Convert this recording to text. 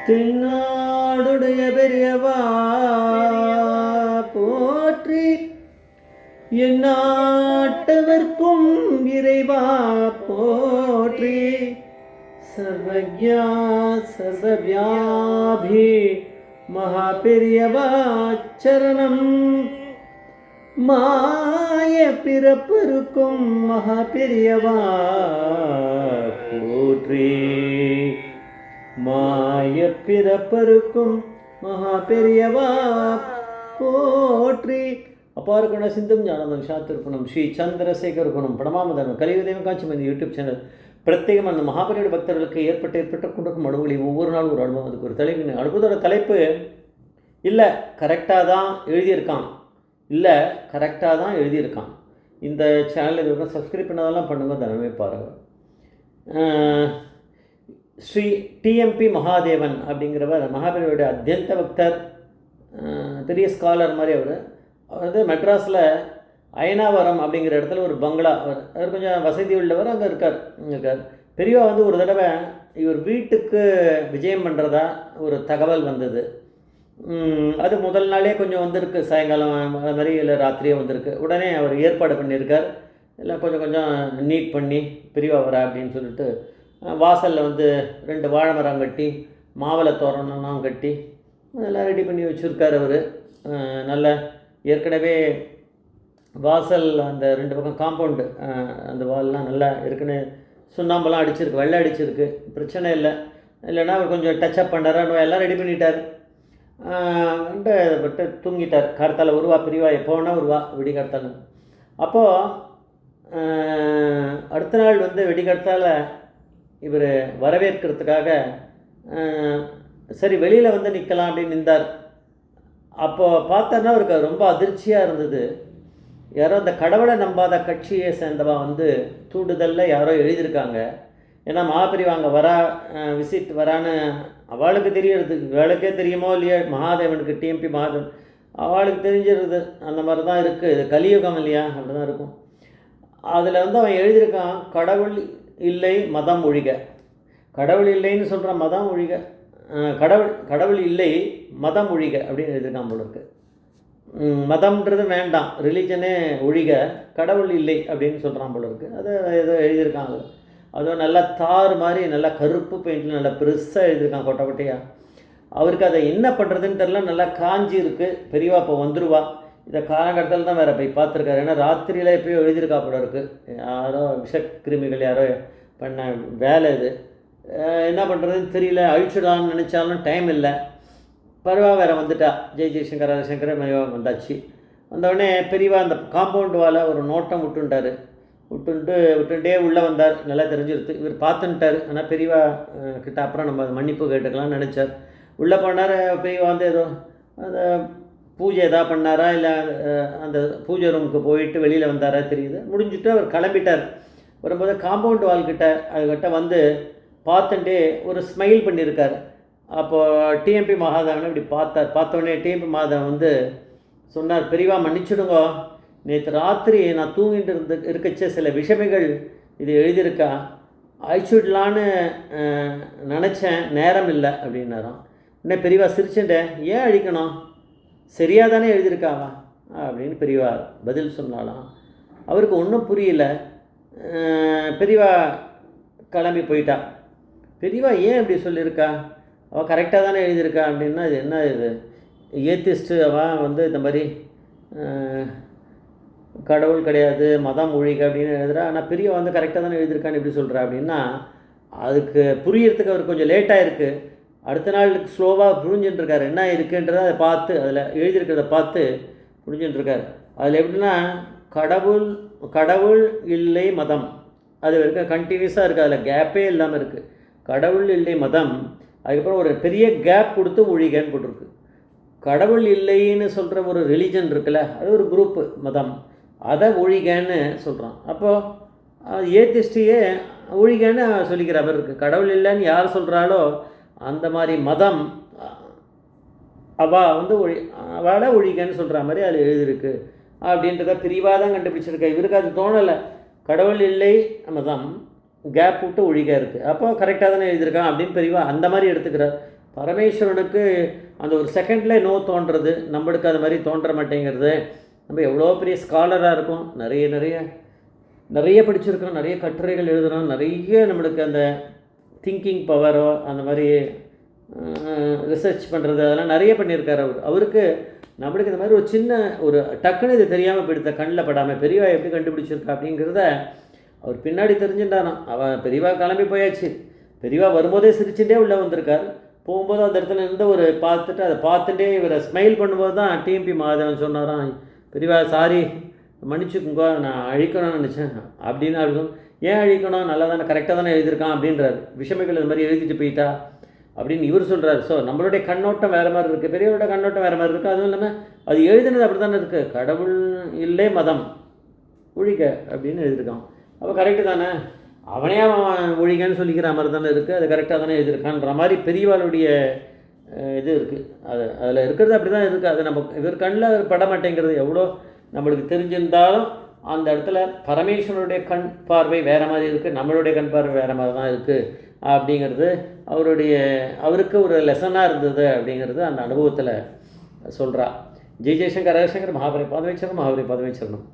தென்னாடுடைய பெரியவா போற்றி, எந்நாட்டவர்க்கும் இறைவா போற்றி. சர்வஜா சர்வவியாபி மகா பெரியவா சரணம். மாய பிறப்பருக்கும் மகா பெரியவா போற்றி. மாய பிறப்பருக்கும் மகா பெரியவா போற்றி. அப்பார குண சிந்தும் ஞானதம் சாத்திருப்பணம் ஸ்ரீ சந்திரசேகர் குணம் படமாமதனம் கலியுதயம் காட்சி இந்த யூடியூப் சேனல் பிரத்யேகம் அந்த மகாபெரிய பக்தர்களுக்கு ஏற்பட்டு கொண்டிருக்கும் அனுபவங்களை ஒவ்வொரு நாளும் ஒரு அனுபவம். அதுக்கு ஒரு தலைப்பு. அனுபவத்தோட தலைப்பு இல்லை கரெக்டாக தான் எழுதியிருக்கான், இல்லை கரெக்டாக தான் எழுதியிருக்கான். இந்த சேனல் இது சப்ஸ்கிரைப் பண்ணதெல்லாம் பண்ணுங்க, தினமே பாருங்கள். ஸ்ரீ டிஎம்பி மகாதேவன் அப்படிங்கிறவர் மகாபெரியோடைய அத்தியந்த பக்தர், பெரிய ஸ்காலர் மாதிரி. அவர் வந்து மெட்ராஸில் அயனாவரம் அப்படிங்கிற இடத்துல ஒரு பங்களா, அவர் கொஞ்சம் வசதி உள்ளவர், அங்கே இருக்கார். பெரியவா வந்து ஒரு தடவை இவர் வீட்டுக்கு விஜயம் பண்ணுறதா ஒரு தகவல் வந்தது. அது முதல் நாளே கொஞ்சம் வந்திருக்கு, சாயங்காலம் அது மாதிரி இல்லை ராத்திரியே வந்திருக்கு. உடனே அவர் ஏற்பாடு பண்ணியிருக்கார், எல்லாம் கொஞ்சம் நீட் பண்ணி பெரியவா வரா அப்படின்னு சொல்லிட்டு வாசலில் வந்து 2 வாழை மரம் கட்டி மாவளை தோரணம்லாம் கட்டி அதெல்லாம் ரெடி பண்ணி வச்சுருக்கார். அவர் நல்ல ஏற்கனவே வாசல் அந்த 2 பக்கம் காம்பவுண்டு அந்த வால்லாம் நல்லா இருக்குன்னு சுண்ணாம்பெல்லாம் அடிச்சிருக்கு, வெள்ளை அடிச்சிருக்கு, பிரச்சனை இல்லை. இல்லைன்னா அவர் கொஞ்சம் டச்சப் பண்ணார், எல்லாம் ரெடி பண்ணிட்டார். பட்டு தூங்கிட்டார். கார்த்தால வருவா பெரியவா, எப்போ வேணால் வருவா விடிகார்த்தால. அப்போது அடுத்த நாள் வந்து விடிகார்த்தால இவர் வரவேற்கிறதுக்காக சரி வெளியில் வந்து நிற்கலாம் அப்படின்னு நின்றார். அப்போது பார்த்தோன்னா அவருக்கு ரொம்ப அதிர்ச்சியாக இருந்தது. யாரோ அந்த கடவுளை நம்பாத கட்சியை சேர்ந்தவா வந்து தூண்டுதலில் யாரோ எழுதியிருக்காங்க. ஏன்னா மகாபெரிவா அங்கே வரா, விசிட் வரான்னு அவளுக்கு தெரியறது, இவளுக்கே தெரியுமோ இல்லையா, மகாதேவனுக்கு டிஎம்பி மகாதேவன் அவளுக்கு தெரிஞ்சிருது. அந்த மாதிரி தான் இருக்குது, இது கலியுகம் இல்லையா, அப்படி தான் இருக்கும். அதில் வந்து அவன் எழுதியிருக்கான், கடவுள் இல்லை மதம் ஒழிக. கடவுள் இல்லைன்னு சொல்கிற மதம் ஒழிக, கடவுள் இல்லை மதம் ஒழிக அப்படின்னு எழுதியிருக்கான் போல இருக்கு. மதம்ன்றது வேண்டாம், ரிலீஜனே ஒழிக, கடவுள் இல்லை அப்படின்னு சொல்கிறான் போல இருக்குது. அதை ஏதோ எழுதியிருக்காங்க. அதுவும் நல்லா தார் மாதிரி நல்லா கருப்பு பெயிண்டில் நல்லா பெருசாக எழுதியிருக்கான் கொட்டை கொட்டையாக. அவருக்கு அதை என்ன பண்ணுறதுன்னு தெரில, நல்லா காஞ்சி இருக்குது. பெரியவா இப்போ வந்துடுவா. இதை காலகட்டத்தில் தான் வேறு போய் பார்த்துருக்காரு. ஏன்னா ராத்திரியில் எப்போயோ எழுதியிருக்கா போல இருக்குது. யாரோ விஷக்கிருமிகள் யாரோ பண்ண வேலை இது. என்ன பண்ணுறதுன்னு தெரியல, அழிச்சுடான்னு நினச்சாலும் டைம் இல்லை. பரவா வேறு வந்துட்டா, ஜெய்சங்கர் ஹரசங்கர் மெதுவா வந்தாச்சு. வந்தவுடனே பெரியவா அந்த காம்பவுண்டு வாழை ஒரு நோட்டம் விட்டுண்டே உள்ளே வந்தார். நல்லா தெரிஞ்சிருது, இவர் பார்த்துட்டார். ஆனால் பெரியவா கிட்ட அப்புறம் நம்ம மன்னிப்பு கேட்டுக்கலாம்னு நினச்சார். உள்ளே போனார். பெரியவா வந்து ஏதோ அந்த பூஜை எதாவது பண்ணாரா, இல்லை அந்த பூஜை ரூமுக்கு போயிட்டு வெளியில் வந்தாரா தெரியுது. முடிஞ்சுட்டு அவர் கிளம்பிட்டார். வரும்போது காம்பவுண்டு வால்கிட்ட அதுக்கிட்ட வந்து பார்த்துட்டே ஒரு ஸ்மைல் பண்ணியிருக்கார். அப்போது டிஎம்பி மகாதேவனை இப்படி பார்த்தோடனே டிஎம்பி மகாதேவன் வந்து சொன்னார், பெரியவா மன்னிச்சுடுங்க, நேற்று ராத்திரி நான் தூங்கிட்டு இருக்கச்சே சில விஷமிகள் இது எழுதியிருக்கா, அழிச்சுடலான்னு நினச்சேன், நேரம் இல்லை அப்படின்னாராம். உடனே பெரியவா சிரிச்சுட்டேன், ஏன் அழிக்கணும், சரியாக தானே எழுதியிருக்காவா அப்படின்னு பெரியவா பதில் சொன்னாலாம். அவருக்கு ஒன்றும் புரியல. பெரியவா கிளம்பி போயிட்டா. பெரியவா ஏன் இப்படி சொல்லியிருக்கா, அவள் கரெக்டாக தானே எழுதியிருக்கா அப்படின்னா, இது என்ன இது ஏத்திஸ்ட்டு, அவன் வந்து இந்த மாதிரி கடவுள் கிடையாது மதம் ஒழிக அப்படின்னு எழுதுகிறா. ஆனால் பெரியவா வந்து கரெக்டாக தானே எழுதியிருக்கான்னு எப்படி சொல்கிறா அப்படின்னா, அதுக்கு புரியறதுக்கு அவர் கொஞ்சம் லேட்டாக இருக்குது. அடுத்த நாள் ஸ்லோவாக புரிஞ்சுட்டுருக்காரு, என்ன இருக்குன்றதை அதை பார்த்து அதில் எழுதியிருக்கிறத பார்த்து புரிஞ்சுட்டுருக்கார். அதில் எப்படின்னா கடவுள் இல்லை மதம், அது வரைக்கும் கண்டினியூஸாக இருக்குது, அதில் கேப்பே இல்லாமல் இருக்குது. கடவுள் இல்லை மதம், அதுக்கப்புறம் ஒரு பெரிய கேப் கொடுத்து ஒழிகன்னு போட்டிருக்கு. கடவுள் இல்லைன்னு சொல்கிற ஒரு ரிலீஜன் இருக்குல்ல, அது ஒரு குரூப்பு மதம், அதை ஒழிகன்னு சொல்கிறான். அப்போது ஏத்திஸ்டியே ஒழிகன்னு சொல்லிக்கிற அவர் இருக்குது. கடவுள் இல்லைன்னு யார் சொல்கிறாளோ அந்த மாதிரி மதம் அவள் வந்து அவளை ஒழிகன்னு சொல்கிற மாதிரி அது எழுதியிருக்கு அப்படின்றத பிரிவாக தான் கண்டுபிடிச்சிருக்கா. இவருக்கு அது தோணலை, கடவுள் இல்லை மதம் கேப் விட்டு ஒழிக இருக்குது, அப்போ கரெக்டாக தானே எழுதியிருக்கான் அப்படின்னு பெரியவா அந்த மாதிரி எடுத்துக்கிறார். பரமேஸ்வரனுக்கு அந்த ஒரு செகண்டில் நோ தோன்றது, நம்மளுக்கு அது மாதிரி தோன்ற மாட்டேங்கிறது. நம்ம எவ்வளோ பெரிய ஸ்காலராக இருக்கும், நிறைய நிறைய நிறைய படிச்சிருக்கோம், நிறைய கட்டுரைகள் எழுதுகிறோம், நிறைய நம்மளுக்கு அந்த திங்கிங் பவரோ அந்த மாதிரி ரிசர்ச் பண்ணுறது அதெல்லாம் நிறைய பண்ணியிருக்காரு அவருக்கு நம்மளுக்கு இந்த மாதிரி ஒரு சின்ன ஒரு டக்குன்னு இது தெரியாமல் போயிடுத்த, கண்ணில் படாமல் பெரியவா எப்படி கண்டுபிடிச்சிருக்கா அப்படிங்கிறத அவர் பின்னாடி தெரிஞ்சுட்டாராம். அவன் பெரியவா கிளம்பி போயாச்சு, பெரியவா வரும்போதே சிரிச்சுட்டே உள்ளே வந்திருக்கார். போகும்போது அந்த இடத்துல இருந்து ஒரு பார்த்துட்டு அதை பார்த்துட்டே இவரை ஸ்மைல் பண்ணும்போது தான் டிஎம்பி மாதவன் சொன்னாராம், பெரியவா சாரி மன்னிச்சுக்குங்க, நான் அழிக்கணும்னு நினச்சேன் அப்படின்னு. அழுதும் ஏன் அழிக்கணும், நல்லா தானே கரெக்டாக தானே எழுதியிருக்கான் அப்படின்றார். விஷமிகள் இது மாதிரி எழுதிட்டு போயிட்டா அப்படின்னு இவர் சொல்கிறார். ஸோ நம்மளுடைய கண்ணோட்டம் வேறு மாதிரி இருக்குது, பெரியவரோட கண்ணோட்டம் வேறு மாதிரி இருக்குது. அதுவும் இல்லாமல் அது எழுதினது அப்படி தானே இருக்குது, கடவுள் இல்லை மதம் ஒழிக அப்படின்னு எழுதியிருக்கான். அப்போ கரெக்டு தானே, அவனே அவன் ஒழிகன்னு சொல்லிக்கிற மாதிரி தானே இருக்குது, அது கரெக்டாக தானே எழுதியிருக்கான்ற மாதிரி பெரியவாளுடைய இது இருக்குது. அதில் இருக்கிறது அப்படி தான் இருக்குது. அது நம்ம இவர் கண்ணில் பட மாட்டேங்கிறது. எவ்வளோ நம்மளுக்கு தெரிஞ்சிருந்தாலும் அந்த இடத்துல பரமேஸ்வரனுடைய கண் பார்வை வேறு மாதிரி இருக்குது, நம்மளுடைய கண் பார்வை வேறு மாதிரி தான் இருக்குது அப்படிங்கிறது அவருக்கு ஒரு லெசனாக இருந்தது அப்படிங்கிறது அந்த அனுபவத்தில் சொல்கிறா. ஜெய் ஜெய்சங்கர் ஹரசங்கர் மகாபரி பாதவேச்சரணம் மகாபரி பாதவேச்சரணம்.